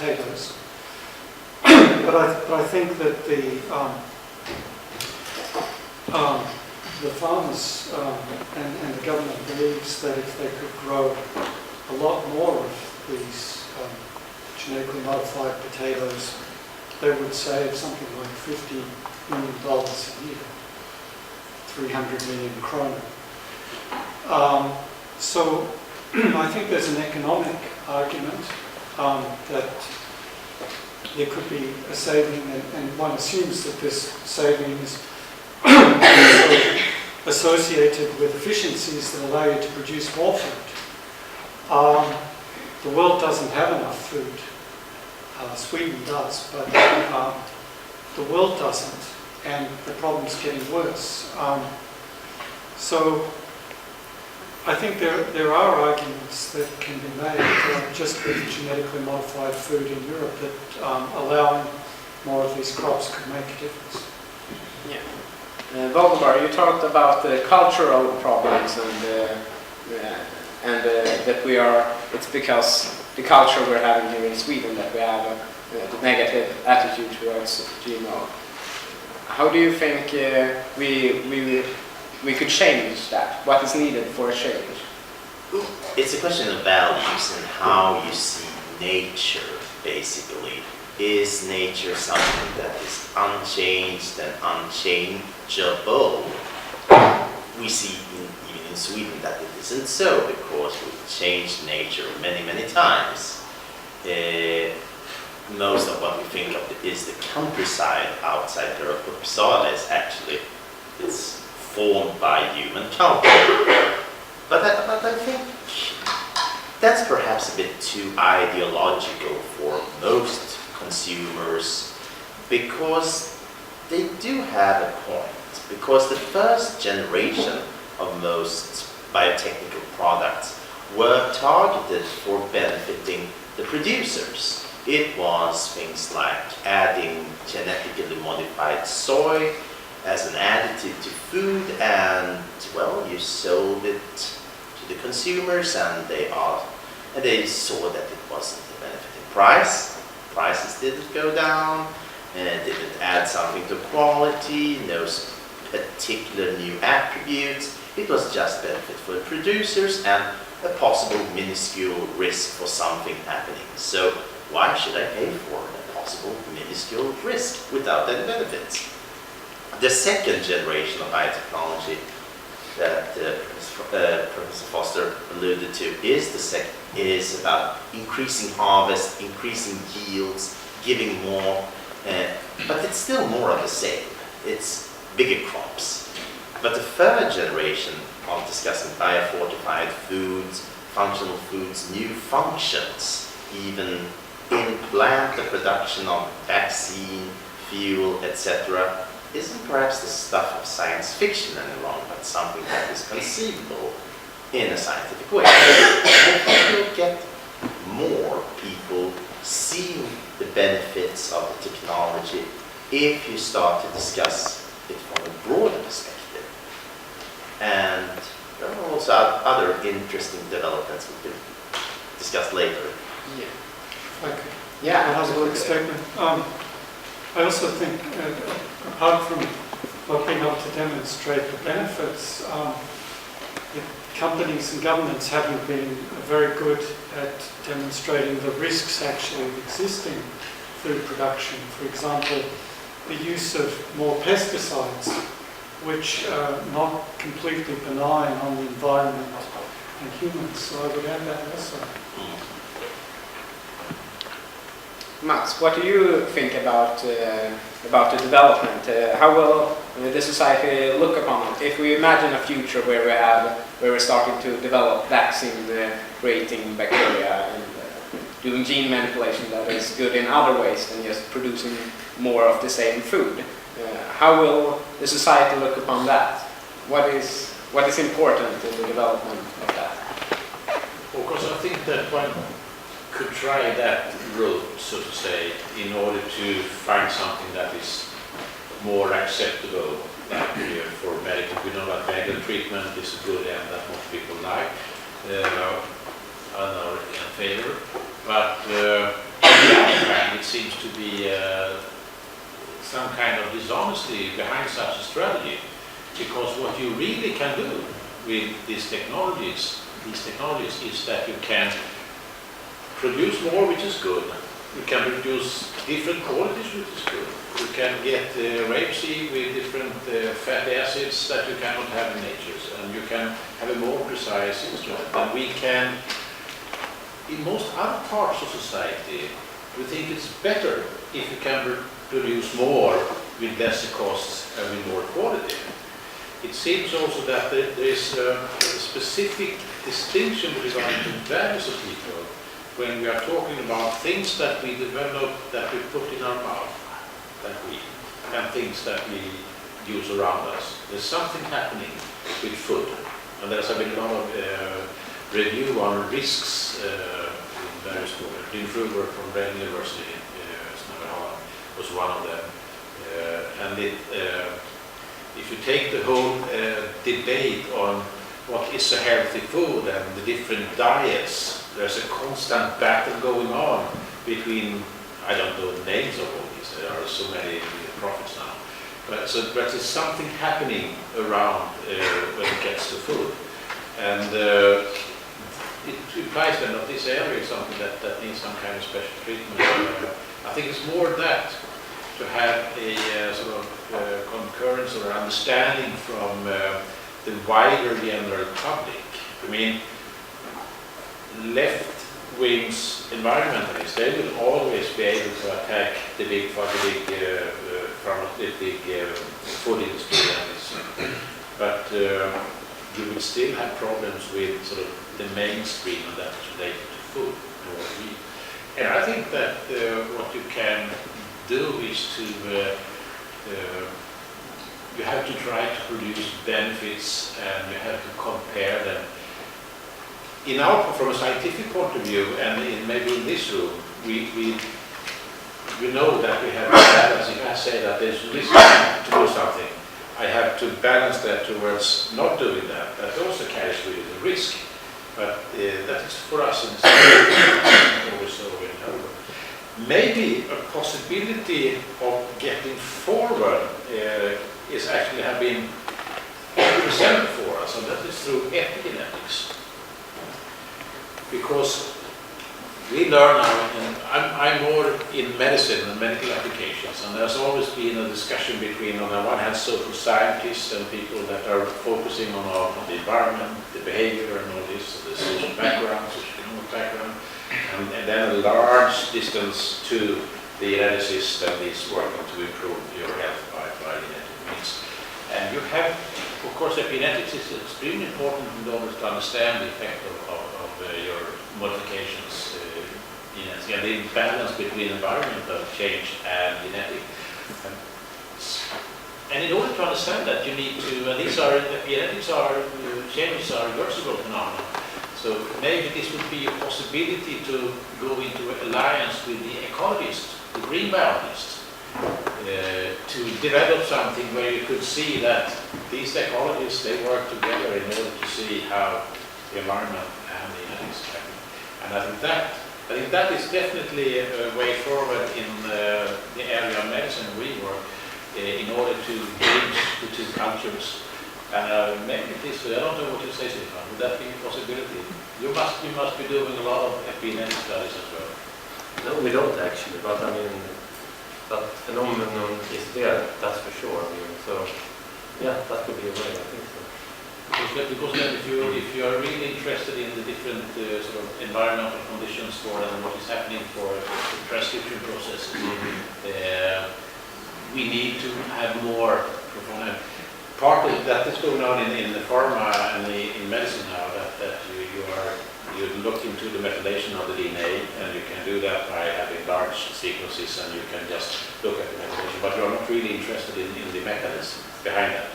potatoes. But I think that the farmers and the government believes that if they could grow a lot more of these genetically modified potatoes, they would save something like $50 million a year, 300 million kroner. So I think there's an economic argument that there could be a saving, and one assumes that this saving is associated with efficiencies that allow you to produce more food. The world doesn't have enough food. Sweden does, but the world doesn't, and the problem's getting worse. So I think there are arguments that can be made just with genetically modified food in Europe that allowing more of these crops could make a difference. Yeah. Valdemar, you talked about the cultural problems and that it's because the culture we're having here in Sweden that we have a negative attitude towards GMO. How do you think we could change that? What is needed for a change? It's a question of values and how you see nature, basically. Is nature something that is unchanged and unchangeable? We see even in Sweden that it isn't so, because we've changed nature many, many times. Most of what we think of is the countryside outside here of Uppsala is actually it's formed by human culture. But I think that's perhaps a bit too ideological for most consumers, because they do have a point. Because the first generation of most biotechnical products were targeted for benefiting the producers. It was things like adding genetically modified soy as an additive to food, and well, you sold it to the consumers, and they saw that it wasn't a benefiting price. Prices didn't go down, and it didn't add something to quality, no particular new attributes. It was just benefit for the producers and a possible minuscule risk for something happening. So why should I pay for a possible minuscule risk without any benefits? The second generation of biotechnology that Professor Foster alluded to is about increasing harvest, increasing yields, giving more, but it's still more of the same. It's bigger crops. But the third generation of discussing biofortified foods, functional foods, new functions, even in plant the production of vaccine, fuel, etc., isn't perhaps the stuff of science fiction any longer, but something that is conceivable in a scientific way. I think you'll get more people seeing the benefits of the technology if you start to discuss it from a broader perspective. And there are also other interesting developments we can discuss later. Yeah. Okay. Yeah, I have a quick statement. I also think, apart from not being able to demonstrate the benefits, the companies and governments haven't been very good at demonstrating the risks actually of existing food production. For example, the use of more pesticides, which are not completely benign on the environment and humans. So I would add that also. Mats, what do you think about the development? How will the society look upon it? If we imagine a future where we're starting to develop vaccine creating bacteria and doing gene manipulation that is good in other ways than just producing more of the same food, how will the society look upon that? What is important in the development of that? Of course, I think that one could try that route, so to say, in order to find something that is more acceptable for medical. We know that medical treatment is good and that most people like, are in favor. But it seems to be some kind of dishonesty behind such a strategy. Because what you really can do with these technologies is that you can produce more, which is good. You can produce different qualities, which is good. You can get rapeseed with different fatty acids that you cannot have in nature, and you can have a more precise instrument. And we can, in most other parts of society, we think it's better if you can produce more with less costs and with more quality. It seems also that there is a specific distinction regarding the values of people when we are talking about things that we develop, that we put in our mouth, and things that we use around us. There's something happening with food, and there's been a lot of review on risks in various schools. Dean Fruber from Reading University in Holland was one of them, and if you take the whole debate on what is a healthy food and the different diets, there's a constant battle going on between, I don't know the names of all these, there are so many prophets now, but there's something happening around when it gets to food. And it implies then that this area is something that needs some kind of special treatment. I think it's more that to have a sort of concurrence or understanding from the wider general public. I mean, left-wings environmentalists, they will always be able to attack the big food industry, but you will still have problems with sort of the mainstream, and that is related to food and what we eat. And I think that what you can do is to you have to try to produce benefits, and you have to compare them. From a scientific point of view, and maybe in this room, we know that we have to balance. If I say that there's risk to do something, I have to balance that towards not doing that. That also carries with it a risk. But that is for us, and it's always so in our. Maybe a possibility of getting forward is actually have been presented for us, and that is through epigenetics. Because we learn now, and I'm more in medicine and medical applications, and there's always been a discussion between, on the one hand, social scientists and people that are focusing on the environment, the behavior and all this, the social background, social background, and then a large distance to the geneticist that is working to improve your health by genetic means. And you have, of course, epigenetics is extremely important in order to understand the effect of your modifications and the imbalance between environmental change and genetic. And in order to understand that, you need to, epigenetics changes are reversible phenomena. So maybe this would be a possibility to go into alliance with the ecologists, the green biologists, to develop something where you could see that these ecologists, they work together in order to see how the environment and the genetics happen. And I think that is definitely a way forward in the area of medicine we work in order to bridge the two cultures. Maybe this, I don't know what you say, Stefan, would that be a possibility? You must be doing a lot of epigenetic studies as well. No, we don't actually, but I mean, that phenomenon is there, that's for sure. I mean, so, yeah, that could be a way, I think so. Because then if you are really interested in the different sort of environmental conditions for and what is happening for the transcription processes, we need to have more profound. Part of that is going on in the pharma and in medicine now, that you look into the methylation of the DNA, and you can do that by having large sequences, and you can just look at the methylation, but you're not really interested in the mechanism behind that.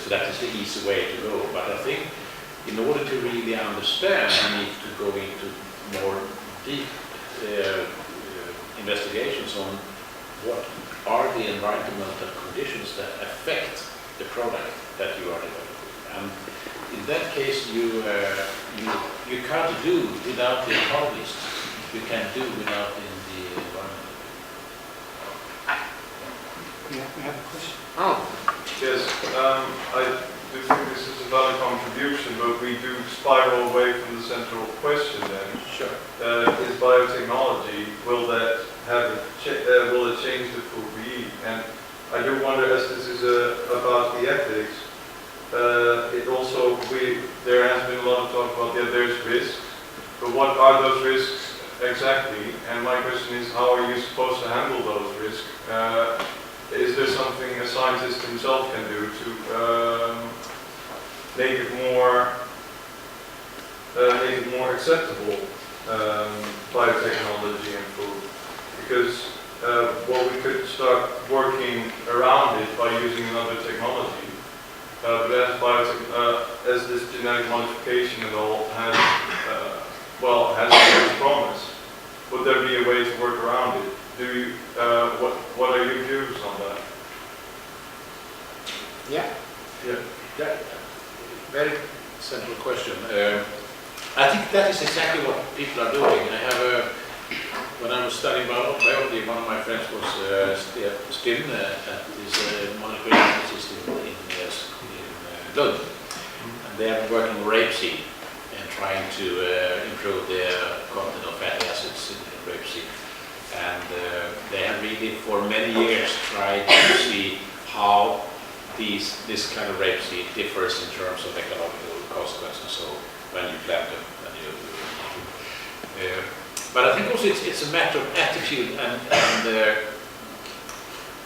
So that is the easy way to go. But I think in order to really understand, you need to go into more deep investigations on what are the environmental conditions that affect the product that you are developing. And in that case, you can't do without the ecologist. we can do without in the environment. Yeah, we have a question. Oh, Yes, I do think this is a valid contribution, but we do spiral away from the central question then. Sure. Is biotechnology, will that have will it change the food we eat? And I do wonder, as this is about the ethics, it also, there has been a lot of talk about, yeah, there's risks, but what are those risks exactly? And my question is, how are you supposed to handle those risks? Is there something a scientist himself can do to make it more acceptable, biotechnology and food? Because well, we could start working around it by using another technology. But as this genetic modification and all has has promise, would there be a way to work around it? Do you, what are your views on that? yeah. Yeah, very central question. I think that is exactly what people are doing. I have when I was studying biology, one of my friends was Stim at this molecular physicist in Lund. And they have been working with rapeseed and trying to improve the content of fatty acids in rapeseed. And they have really for many years tried to see how this kind of rapeseed differs in terms of ecological consequences. So when you plant them, but I think also it's a matter of attitude and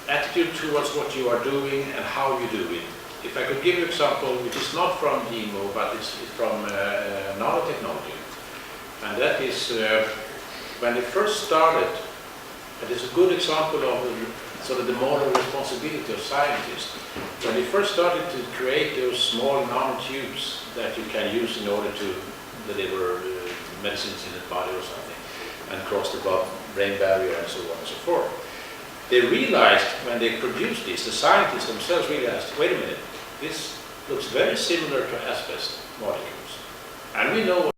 attitude towards what you are doing and how you do it. If I could give you an example, which is not from GMO, but it's from nanotechnology, and that is when they first started. It is a good example of sort of the moral responsibility of scientists. When they first started to create those small nanotubes that you can use in order to deliver medicines in the body or something, and cross the blood-brain barrier and so on and so forth. They realized when they produced this, the scientists themselves realized, wait a minute, this looks very similar to asbest molecules. And we know